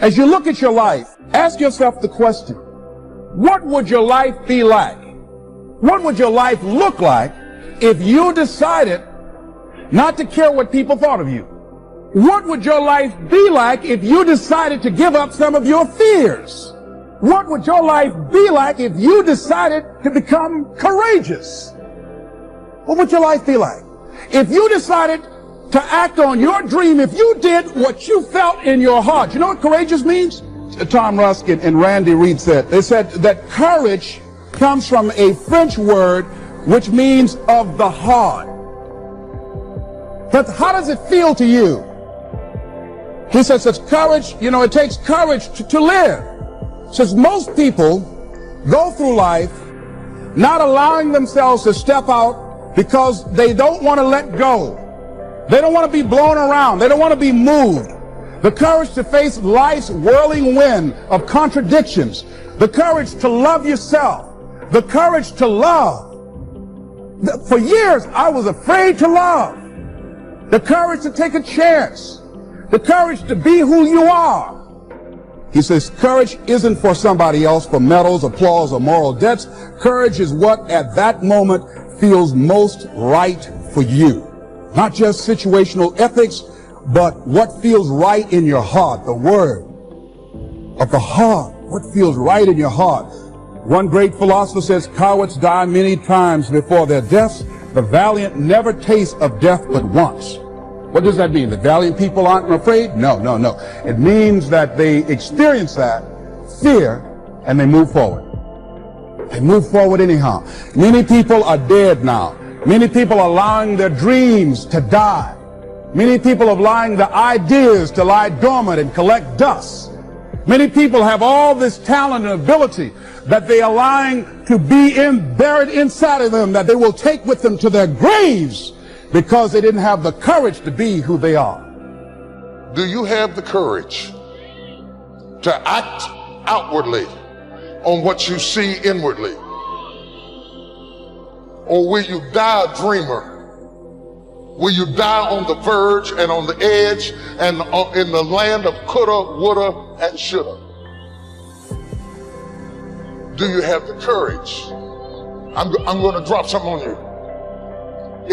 As you look at your life, ask yourself the question, what would your life be like? What would your life look like if you decided not to care what people thought of you? What would your life be like if you decided to give up some of your fears? What would your life be like if you decided to become courageous? What would your life be like? If you decided to act on your dream, if you did what you felt in your heart. You know what courageous means? Tom Rusk and Randy Reed said, they said that courage comes from a French word which means of the heart. But how does it feel to you? He says it's courage, you know, it takes courage to live. Says most people go through life not allowing themselves to step out because they don't want to let go. They don't want to be blown around. They don't want to be moved. The courage to face life's whirling wind of contradictions. The courage to love yourself. The courage to love. For years, I was afraid to love. The courage to take a chance. The courage to be who you are. He says courage isn't for somebody else, for medals, applause, or moral debts. Courage is what at that moment feels most right for you. Not just situational ethics, but what feels right in your heart, the word of the heart, what feels right in your heart. One great philosopher says, cowards die many times before their deaths. The valiant never taste of death but once. What does that mean? The valiant people aren't afraid? No. It means that they experience that fear and they move forward. They move forward anyhow. Many people are dead now. Many people are allowing their dreams to die. Many people are allowing the ideas to lie dormant and collect dust. Many people have all this talent and ability that they are allowing to be buried inside of them, that they will take with them to their graves because they didn't have the courage to be who they are. Do you have the courage to act outwardly on what you see inwardly? Or will you die a dreamer? Will you die on the verge and on the edge and in the land of coulda, woulda, and shoulda? Do you have the courage? I'm going to drop something on you.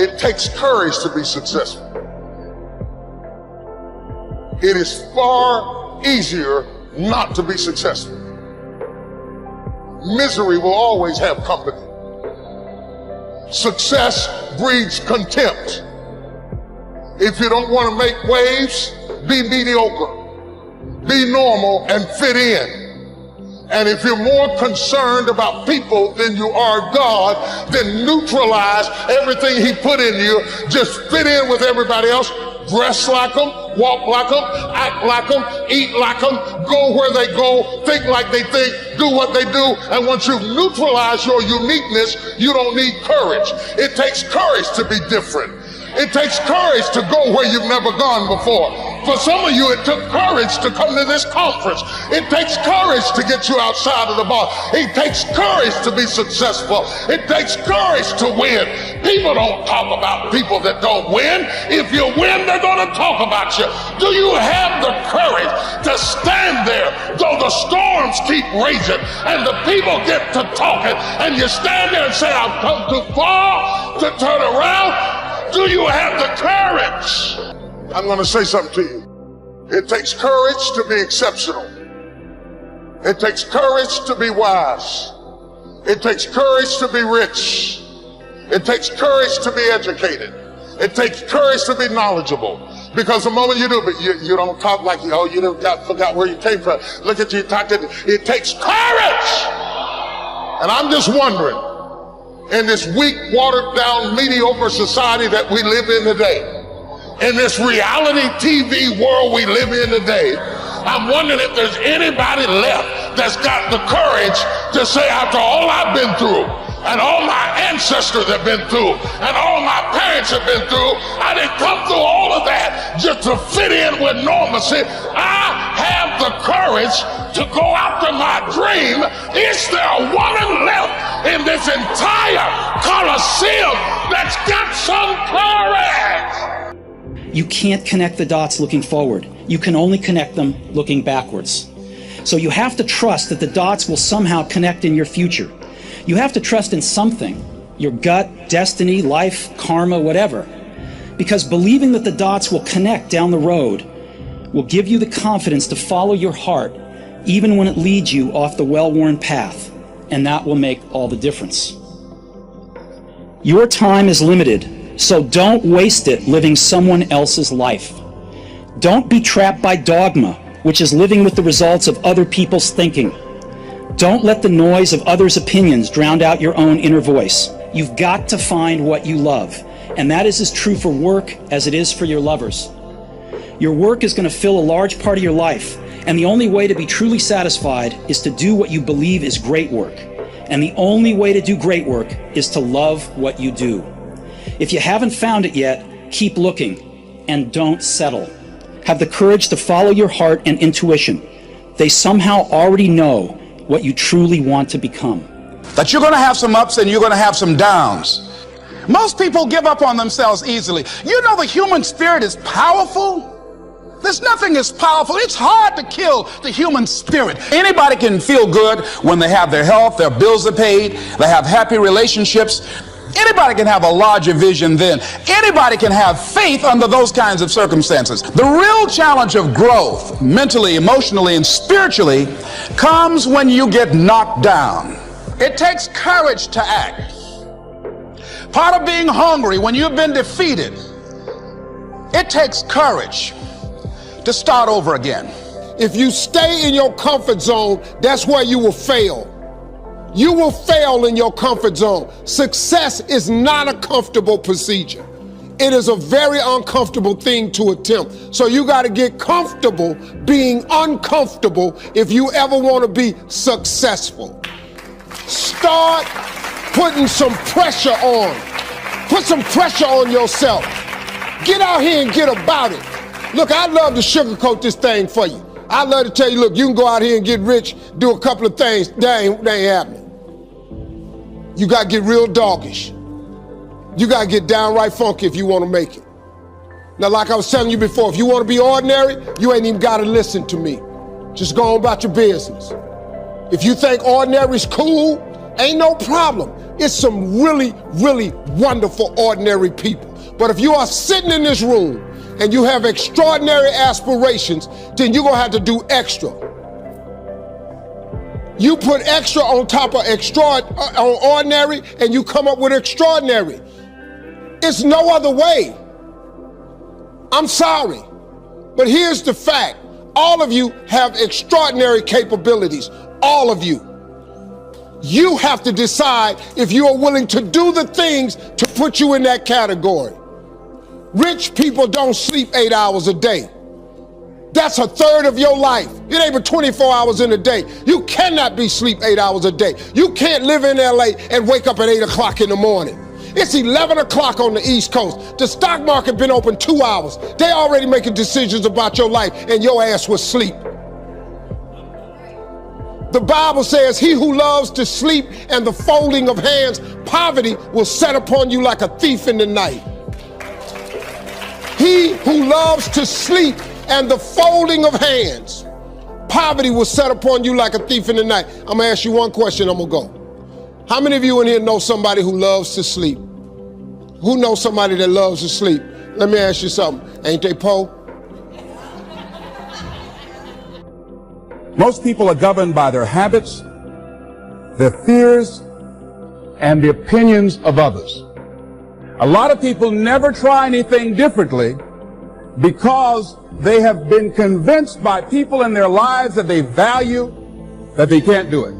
It takes courage to be successful. It is far easier not to be successful. Misery will always have company. Success breeds contempt. If you don't want to make waves, be mediocre. Be normal and fit in. And if you're more concerned about people than you are God, then neutralize everything He put in you. Just fit in with everybody else. Dress like them, walk like them, act like them, eat like them, go where they go, think like they think, do what they do. And once you neutralize your uniqueness, you don't need courage. It takes courage to be different. It takes courage to go where you've never gone before. For some of you, it took courage to come to this conference. It takes courage to get you outside of the bar. It takes courage to be successful. It takes courage to win. People don't talk about people that don't win. If you win, they're going to talk about you. Do you have the courage to stand there though the storms keep raging and the people get to talking and you stand there and say, I've come too far to turn around? Do you have the courage? I'm going to say something to you. It takes courage to be exceptional. It takes courage to be wise. It takes courage to be rich. It takes courage to be educated. It takes courage to be knowledgeable. Because the moment you do, but you don't talk like, oh, you forgot where you came from. Look at you talking. It takes courage. And I'm just wondering, in this weak, watered down, mediocre society that we live in today, in this reality TV world we live in today, I'm wondering if there's anybody left that's got the courage to say, after all I've been through, and all my ancestors have been through, and all my parents have been through, I didn't come through all of that just to fit in with normalcy. I have the courage to go after my dream. Is there a woman left in this entire Coliseum that's got some courage? You can't connect the dots looking forward. You can only connect them looking backwards. So you have to trust that the dots will somehow connect in your future. You have to trust in something, your gut, destiny, life, karma, whatever. Because believing that the dots will connect down the road will give you the confidence to follow your heart, even when it leads you off the well-worn path, and that will make all the difference. Your time is limited, so don't waste it living someone else's life. Don't be trapped by dogma, which is living with the results of other people's thinking. Don't let the noise of others' opinions drown out your own inner voice. You've got to find what you love, and that is as true for work as it is for your lovers. Your work is going to fill a large part of your life, and the only way to be truly satisfied is to do what you believe is great work. And the only way to do great work is to love what you do. If you haven't found it yet, keep looking and don't settle. Have the courage to follow your heart and intuition. They somehow already know what you truly want to become. That you're going to have some ups and you're going to have some downs. Most people give up on themselves easily. You know the human spirit is powerful. There's nothing as powerful. It's hard to kill the human spirit. Anybody can feel good when they have their health, their bills are paid, they have happy relationships. Anybody can have a larger vision then. Anybody can have faith under those kinds of circumstances. The real challenge of growth, mentally, emotionally, and spiritually, comes when you get knocked down. It takes courage to act. Part of being hungry when you've been defeated, it takes courage to start over again. If you stay in your comfort zone, that's where you will fail. You will fail in your comfort zone. Success is not a comfortable procedure. It is a very uncomfortable thing to attempt. So you got to get comfortable being uncomfortable if you ever want to be successful. Start putting some pressure on. Put some pressure on yourself. Get out here and get about it. Look, I'd love to sugarcoat this thing for you. I'd love to tell you, look, you can go out here and get rich, do a couple of things. That ain't happening. You got to get real doggish. You got to get downright funky if you want to make it. Now, like I was telling you before, if you want to be ordinary, you ain't even got to listen to me. Just go on about your business. If you think ordinary's cool, ain't no problem. It's some really, really wonderful ordinary people. But if you are sitting in this room and you have extraordinary aspirations, then you're gonna have to do extra. You put extra on top of ordinary and you come up with extraordinary. It's no other way. I'm sorry, but here's the fact. All of you have extraordinary capabilities, all of you. You have to decide if you are willing to do the things to put you in that category. Rich people don't sleep 8 hours a day. That's a third of your life. It ain't but 24 hours in a day. You cannot be sleep 8 hours a day. You can't live in LA and wake up at 8 o'clock in the morning. It's 11 o'clock on the East Coast. The stock market been open 2 hours. They already making decisions about your life and your ass was asleep. The Bible says, he who loves to sleep and the folding of hands, poverty will set upon you like a thief in the night. He who loves to sleep and the folding of hands, poverty will set upon you like a thief in the night. I'm gonna ask you one question, I'm gonna go. How many of you in here know somebody who loves to sleep? Who knows somebody that loves to sleep? Let me ask you something, ain't they po? Most people are governed by their habits, their fears, and the opinions of others. A lot of people never try anything differently because they have been convinced by people in their lives that they value that they can't do it.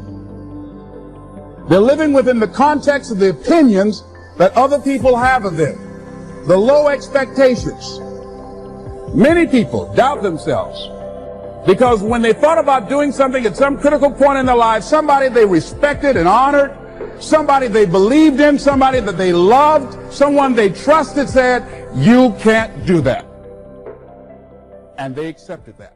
They're living within the context of the opinions that other people have of them, the low expectations. Many people doubt themselves because when they thought about doing something at some critical point in their lives, somebody they respected and honored, somebody they believed in, somebody that they loved, someone they trusted said, you can't do that. And they accepted that.